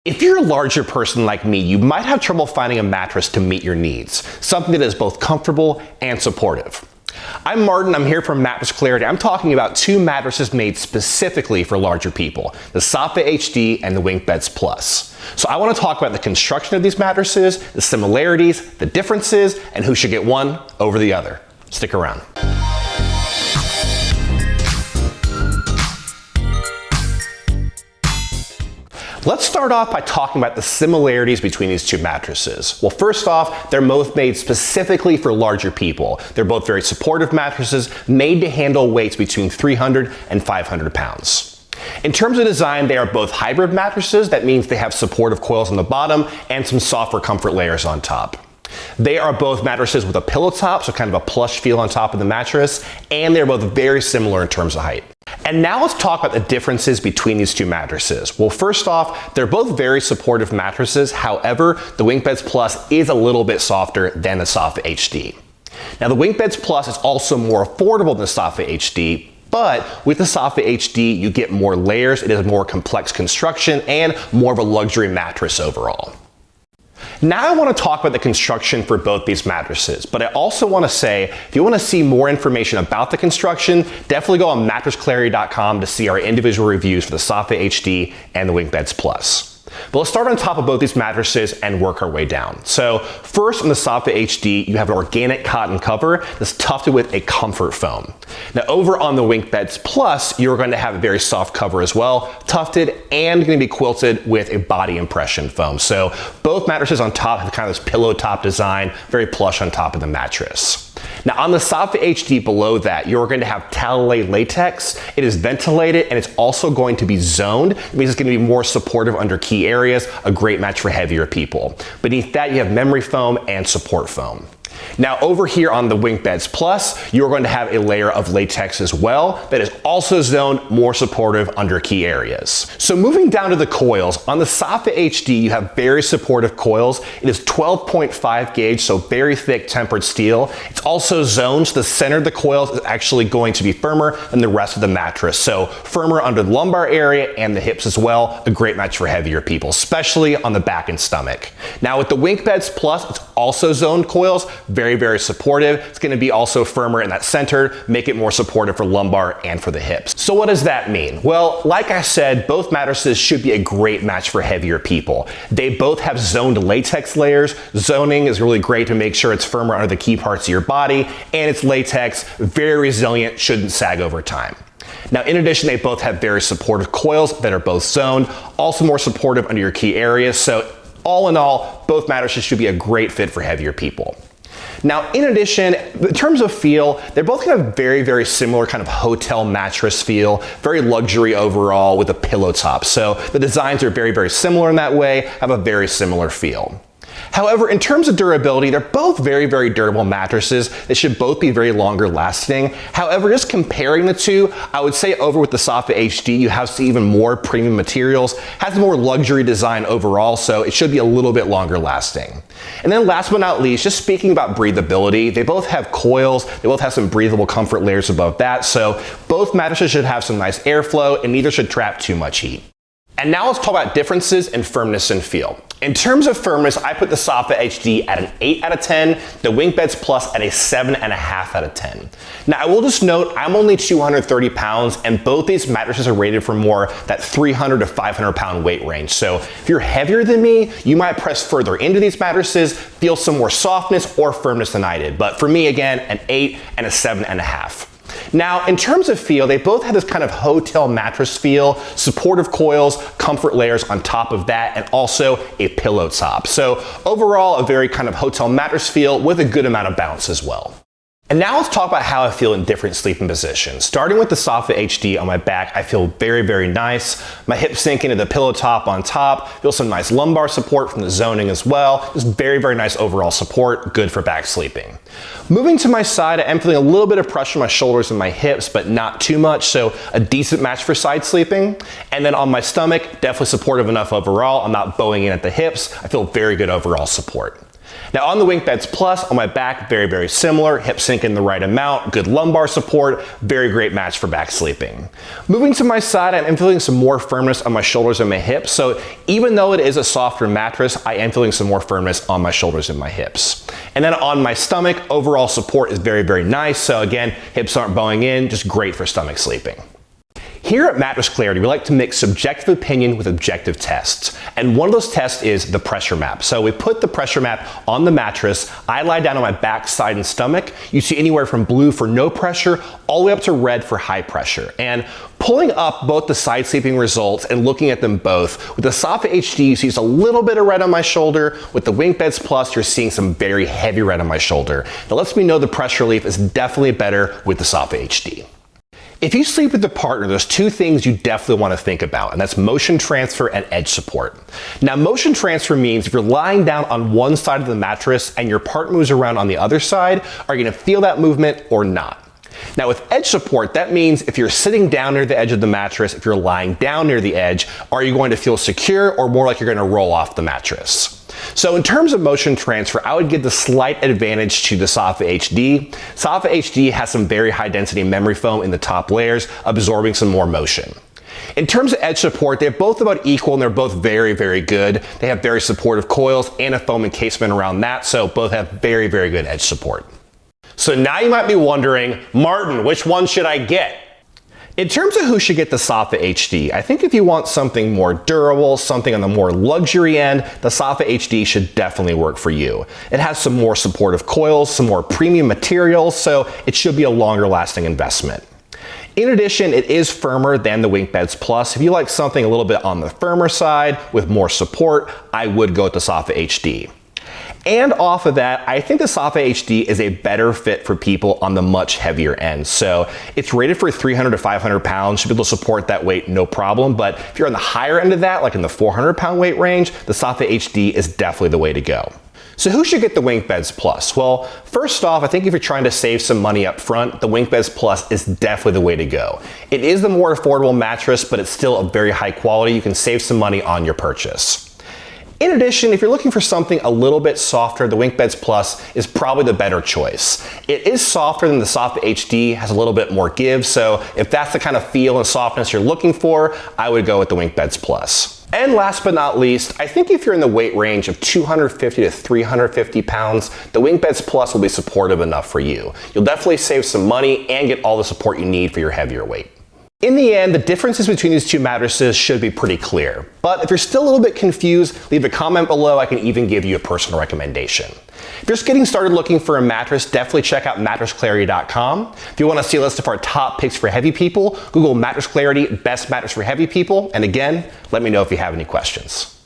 If you're a larger person like me, you might have trouble finding a mattress to meet your needs, something that is both comfortable and supportive. I'm Martin, I'm here from Mattress Clarity. I'm talking about two mattresses made specifically for larger people, the Saatva HD and the WinkBeds Plus. So I want to talk about the construction of these mattresses, the similarities, the differences, and who should get one over the other. Stick around. Let's start off by talking about the similarities between these two mattresses. Well, first off, they're both made specifically for larger people. They're both very supportive mattresses made to handle weights between 300 and 500 pounds. In terms of design, they are both hybrid mattresses. That means they have supportive coils on the bottom and some softer comfort layers on top. They are both mattresses with a pillow top, so kind of a plush feel on top of the mattress, and they're both very similar in terms of height. And now let's talk about the differences between these two mattresses. Well, first off, they're both very supportive mattresses. However, the WinkBeds Plus is a little bit softer than the Saatva HD. Now, the WinkBeds Plus is also more affordable than the Saatva HD, but with the Saatva HD, you get more layers, it is a more complex construction, and more of a luxury mattress overall. Now I want to talk about the construction for both these mattresses, but I also want to say, if you want to see more information about the construction, definitely go on mattressclarity.com to see our individual reviews for the Saatva HD and the WinkBeds Plus. But let's start on top of both these mattresses and work our way down. So first, on the Saatva HD, you have an organic cotton cover that's tufted with a comfort foam. Now over on the WinkBeds Plus, you're going to have a very soft cover as well, tufted and going to be quilted with a body impression foam. So both mattresses on top have kind of this pillow top design, very plush on top of the mattress. Now on the Saatva HD below that, you're going to have tallow latex. It is ventilated and it's also going to be zoned. It means it's going to be more supportive under key areas, a great match for heavier people. Beneath that, you have memory foam and support foam. Now over here on the WinkBeds Plus, you're going to have a layer of latex as well that is also zoned more supportive under key areas. So moving down to the coils, on the Saatva HD you have very supportive coils. It is 12.5 gauge, so very thick tempered steel. It's also zoned, so the center of the coils is actually going to be firmer than the rest of the mattress. So firmer under the lumbar area and the hips as well, a great match for heavier people, especially on the back and stomach. Now with the WinkBeds Plus, it's also zoned coils, very supportive. It's going to be also firmer in that center, make it more supportive for lumbar and for the hips. So what does that mean? Well, like I said, both mattresses should be a great match for heavier people. They both have zoned latex layers. Zoning is really great to make sure it's firmer under the key parts of your body, and it's latex, very resilient, shouldn't sag over time. Now, in addition, they both have very supportive coils that are both zoned, also more supportive under your key areas. So all in all, both mattresses should be a great fit for heavier people. Now, in addition, in terms of feel, they're both going to have very similar kind of hotel mattress feel, very luxury overall with a pillow top. So the designs are very similar in that way, have a very similar feel. However, in terms of durability, they're both very durable mattresses. They should both be very longer lasting. However, just comparing the two, I would say over with the Saatva HD, you have even more premium materials, has a more luxury design overall, so it should be a little bit longer lasting. And then last but not least, just speaking about breathability, they both have coils, they both have some breathable comfort layers above that, so both mattresses should have some nice airflow and neither should trap too much heat. And now let's talk about differences in firmness and feel. In terms of firmness, I put the Saatva HD at an 8 out of 10, the WinkBeds Plus at a 7.5 out of 10. Now I will just note, I'm only 230 pounds and both these mattresses are rated for more that 300 to 500 pound weight range. So if you're heavier than me, you might press further into these mattresses, feel some more softness or firmness than I did. But for me, again, an 8 and a 7.5. Now, in terms of feel, they both have this kind of hotel mattress feel, supportive coils, comfort layers on top of that, and also a pillow top. So overall, a very kind of hotel mattress feel with a good amount of bounce as well. And now let's talk about how I feel in different sleeping positions. Starting with the Saatva HD on my back, I feel very nice. My hips sink into the pillow top on top. Feel some nice lumbar support from the zoning as well. Just very nice overall support, good for back sleeping. Moving to my side, I am feeling a little bit of pressure on my shoulders and my hips, but not too much, so a decent match for side sleeping. And then on my stomach, definitely supportive enough overall. I'm not bowing in at the hips. I feel very good overall support. Now on the WinkBeds Plus, on my back, very, very similar. Hip sink in the right amount, good lumbar support, very great match for back sleeping. Moving to my side, I'm feeling some more firmness on my shoulders and my hips. So even though it is a softer mattress, I am feeling some more firmness on my shoulders and my hips. And then on my stomach, overall support is very, very nice. So again, hips aren't bowing in, just great for stomach sleeping. Here at Mattress Clarity, we like to mix subjective opinion with objective tests. And one of those tests is the pressure map. So we put the pressure map on the mattress. I lie down on my back, side, and stomach. You see anywhere from blue for no pressure, all the way up to red for high pressure. And pulling up both the side sleeping results and looking at them both, with the Saatva HD, you see just a little bit of red on my shoulder. With the WinkBeds Plus, you're seeing some very heavy red on my shoulder. That lets me know the pressure relief is definitely better with the Saatva HD. If you sleep with a partner, there's two things you definitely want to think about, and that's motion transfer and edge support. Now, motion transfer means if you're lying down on one side of the mattress and your partner moves around on the other side, are you going to feel that movement or not? Now, with edge support, that means if you're sitting down near the edge of the mattress, if you're lying down near the edge, are you going to feel secure or more like you're going to roll off the mattress? So in terms of motion transfer, I would give the slight advantage to the Saatva HD. Saatva HD has some very high density memory foam in the top layers, absorbing some more motion. In terms of edge support, they're both about equal and they're both very, very good. They have very supportive coils and a foam encasement around that, so both have very, very good edge support. So now you might be wondering, Martin, which one should I get? In terms of who should get the Saatva HD, I think if you want something more durable, something on the more luxury end, the Saatva HD should definitely work for you. It has some more supportive coils, some more premium materials, so it should be a longer lasting investment. In addition, it is firmer than the WinkBeds Plus. If you like something a little bit on the firmer side with more support, I would go with the Saatva HD. And off of that, I think the Saatva HD is a better fit for people on the much heavier end. So it's rated for 300 to 500 pounds, should be able to support that weight no problem. But if you're on the higher end of that, like in the 400 pound weight range, the Saatva HD is definitely the way to go. So who should get the WinkBeds Plus? Well, first off, I think if you're trying to save some money up front, the WinkBeds Plus is definitely the way to go. It is the more affordable mattress, but it's still a very high quality. You can save some money on your purchase. In addition, if you're looking for something a little bit softer, the WinkBeds Plus is probably the better choice. It is softer than the Saatva HD, has a little bit more give, so if that's the kind of feel and softness you're looking for, I would go with the WinkBeds Plus. And last but not least, I think if you're in the weight range of 250 to 350 pounds, the WinkBeds Plus will be supportive enough for you. You'll definitely save some money and get all the support you need for your heavier weight. In the end, the differences between these two mattresses should be pretty clear. But if you're still a little bit confused, leave a comment below. I can even give you a personal recommendation. If you're just getting started looking for a mattress, definitely check out mattressclarity.com. If you want to see a list of our top picks for heavy people, Google Mattress Clarity, best mattress for heavy people. And again, let me know if you have any questions.